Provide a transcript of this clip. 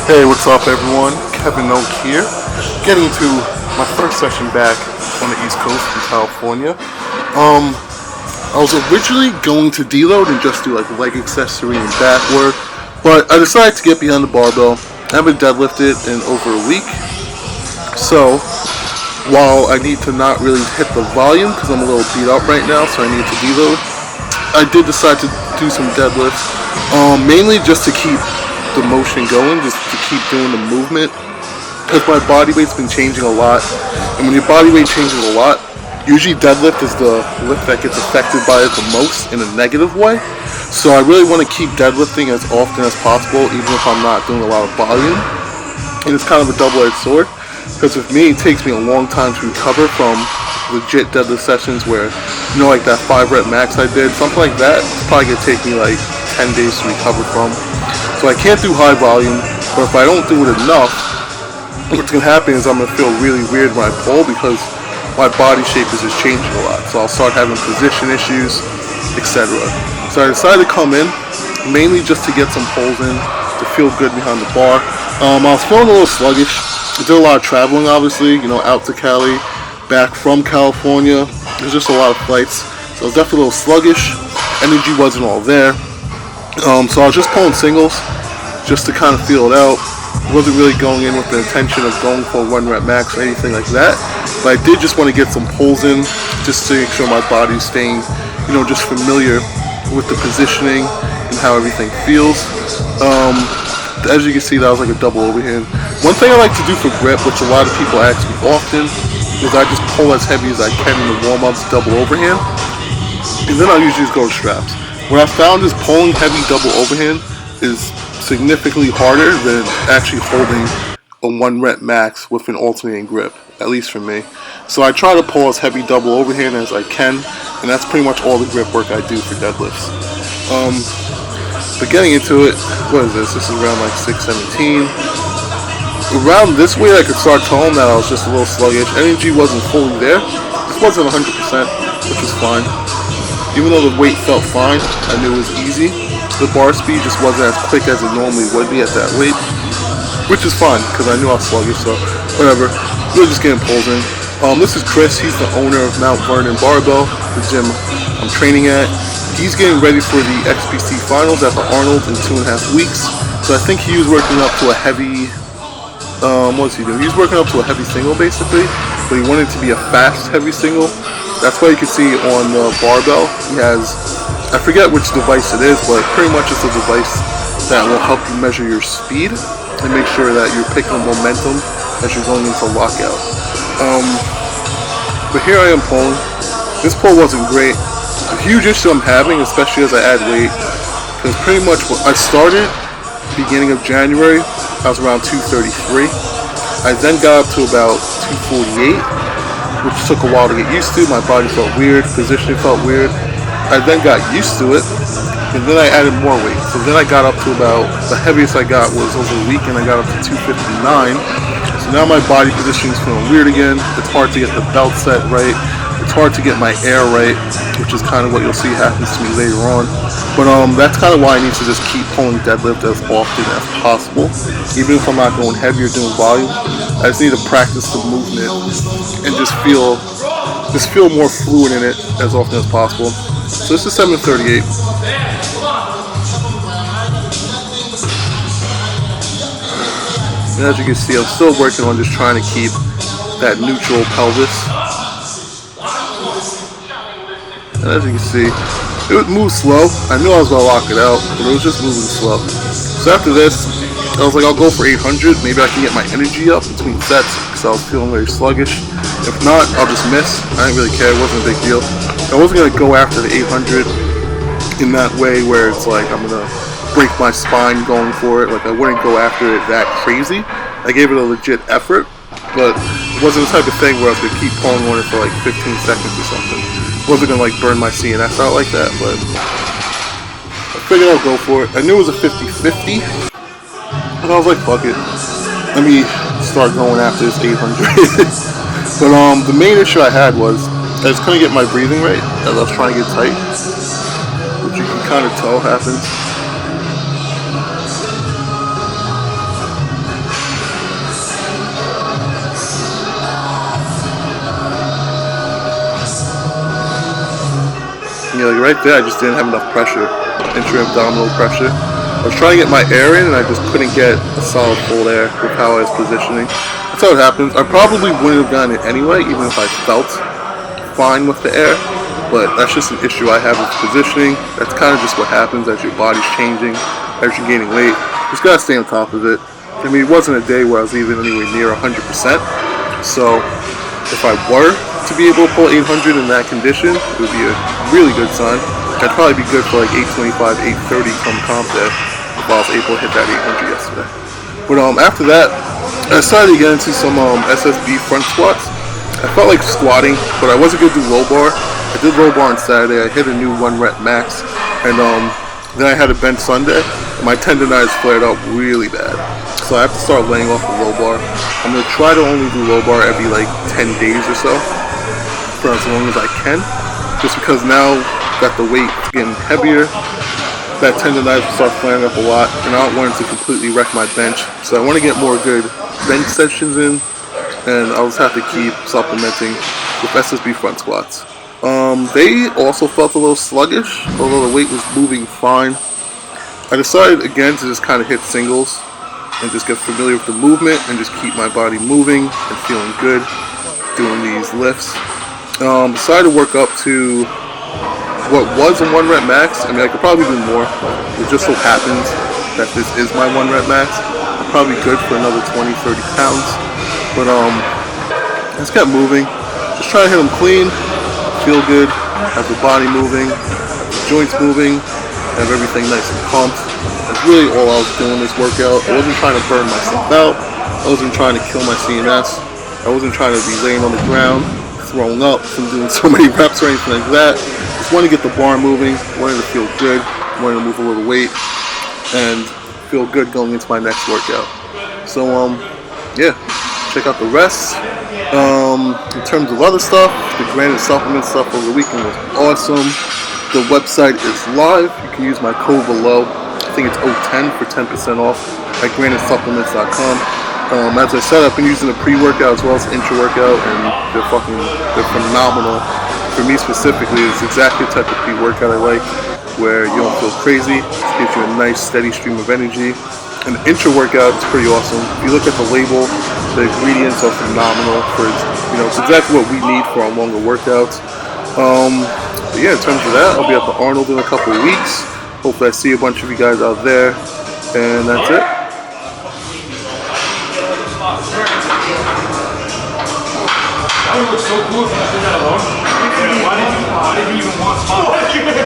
Hey, what's up everyone? Kevin Oak here, getting to my first session back on the East Coast in California. I was originally going to deload and just do like leg accessory and back work, but I decided to get behind the barbell. I haven't deadlifted in over a week, so while I need to not really hit the volume because I'm a little beat up right now, so I need to deload, I did decide to do some deadlifts, mainly just to keep the motion going, just to keep doing the movement, because my body weight's been changing a lot, and when your body weight changes a lot, usually deadlift is the lift that gets affected by it the most in a negative way. So I really want to keep deadlifting as often as possible, even if I'm not doing a lot of volume. And it's kind of a double-edged sword, because with me it takes me a long time to recover from legit deadlift sessions where, like that 5 rep max I did, something like that, it's probably going to take me like 10 days to recover from. So I can't do high volume, but if I don't do it enough, what's going to happen is I'm going to feel really weird when I pull because my body shape is just changing a lot. So I'll start having position issues, etc. So I decided to come in, mainly just to get some pulls in, to feel good behind the bar. I was feeling a little sluggish. I did a lot of traveling, obviously, out to Cali, back from California. There's just a lot of flights, so I was definitely a little sluggish. Energy wasn't all there. So I was just pulling singles, just to kind of feel it out. Wasn't really going in with the intention of going for a 1 rep max or anything like that. But I did just want to get some pulls in, just to make sure my body's staying, just familiar with the positioning and how everything feels. As you can see, that was like a double overhand. One thing I like to do for grip, which a lot of people ask me often, is I just pull as heavy as I can in the warm-ups, double overhand, and then I'll usually just go to straps. What I found is pulling heavy double overhand is significantly harder than actually holding a 1 rep max with an alternating grip, at least for me. So I try to pull as heavy double overhand as I can, and that's pretty much all the grip work I do for deadlifts. But getting into it, what is this? This is around like 617. Around this weight I could start telling that I was just a little sluggish. Energy wasn't fully there. This wasn't 100%, which was fine. Even though the weight felt fine, I knew it was easy. The bar speed just wasn't as quick as it normally would be at that weight, which is fine because I knew I was sluggish, so whatever. We were just getting pulls in. This is Chris. He's the owner of Mount Vernon Barbell, the gym I'm training at. He's getting ready for the XPC finals at the Arnold in 2.5 weeks. So I think he was working up to a heavy, what's he doing? He was working up to a heavy single basically, but he wanted it to be a fast heavy single. That's why you can see on the barbell, he has, I forget which device it is, but pretty much it's a device that will help you measure your speed and make sure that you're picking up momentum as you're going into lockout. But here I am pulling. This pull wasn't great. A huge issue I'm having, especially as I add weight, because pretty much when I started beginning of January, I was around 233. I then got up to about 248, which took a while to get used to. My body felt weird, positioning felt weird. I then got used to it, and then I added more weight. So then I got up to about, the heaviest I got was over a week, and I got up to 259. So now my body positioning is feeling weird again. It's hard to get the belt set right. It's hard to get my air right, which is kind of what you'll see happens to me later on. But that's kind of why I need to just keep pulling deadlift as often as possible. Even if I'm not going heavy or doing volume, I just need to practice the movement and just feel more fluid in it as often as possible. So this is 738. And as you can see, I'm still working on just trying to keep that neutral pelvis. And as you can see, it would move slow. I knew I was going to lock it out, but it was just moving slow. So after this, I was like, I'll go for 800. Maybe I can get my energy up between sets because I was feeling very sluggish. If not, I'll just miss. I didn't really care. It wasn't a big deal. I wasn't going to go after the 800 in that way where it's like I'm going to break my spine going for it. Like I wouldn't go after it that crazy. I gave it a legit effort, but it wasn't the type of thing where I was going to keep pulling on it for like 15 seconds or something. It wasn't going to like burn my CNS out like that, but I figured I'll go for it. I knew it was a 50-50, and I was like, fuck it. Let me start going after this 800. But the main issue I had was I just couldn't get my breathing right as I was trying to get tight, which you can kind of tell happens. right there, I just didn't have enough pressure, intra-abdominal pressure. I was trying to get my air in, and I just couldn't get a solid full air with how I was positioning. That's how it happens. I probably wouldn't have gotten it anyway, even if I felt fine with the air. But that's just an issue I have with positioning. That's kind of just what happens as your body's changing, as you're gaining weight. Just gotta stay on top of it. I mean, it wasn't a day where I was even anywhere near 100%. So if I were to be able to pull 800 in that condition, it would be a really good sign. I'd probably be good for like 825, 830 come comp day if I was able to hit that 800 yesterday. But after that, I started to get into some SSB front squats. I felt like squatting, but I wasn't gonna do low bar. I did low bar on Saturday. I hit a new 1 rep max, and then I had a bench Sunday, and my tendonitis flared up really bad. So I have to start laying off the low bar. I'm gonna try to only do low bar every like 10 days or so, for as long as I can, just because now that the weight is getting heavier, that tendonitis will start flaring up a lot, and I don't want it to completely wreck my bench. So I want to get more good bench sessions in, and I'll just have to keep supplementing with SSB front squats. They also felt a little sluggish, although the weight was moving fine. I decided again to just kind of hit singles and just get familiar with the movement and just keep my body moving and feeling good doing these lifts. Decided to work up to what was a 1 rep max. I mean, I could probably do more. It just so happens that this is my 1 rep max. I'm probably good for another 20, 30 pounds. But I just kept moving. Just trying to hit them clean, feel good, have the body moving, have the joints moving, have everything nice and pumped. That's really all I was doing this workout. I wasn't trying to burn myself out. I wasn't trying to kill my CNS. I wasn't trying to be laying on the ground, throwing up from doing so many reps or anything like that. Just wanted to get the bar moving, wanted to feel good, wanted to move a little weight, and feel good going into my next workout. So, yeah, check out the rest. In terms of other stuff, the Granite supplement stuff over the weekend was awesome. The website is live. You can use my code below. I think it's O10 for 10% off at granitesupplements.com. As I said, I've been using the pre-workout as well as the intra-workout, and they're phenomenal. For me specifically, it's exactly the type of pre-workout I like, where you don't feel crazy. It gives you a nice steady stream of energy. And the intra-workout is pretty awesome. If you look at the label, the ingredients are phenomenal. It's exactly what we need for our longer workouts. But yeah, in terms of that, I'll be at the Arnold in a couple of weeks. Hopefully I see a bunch of you guys out there. And that's it. That would look so cool if you did that alone.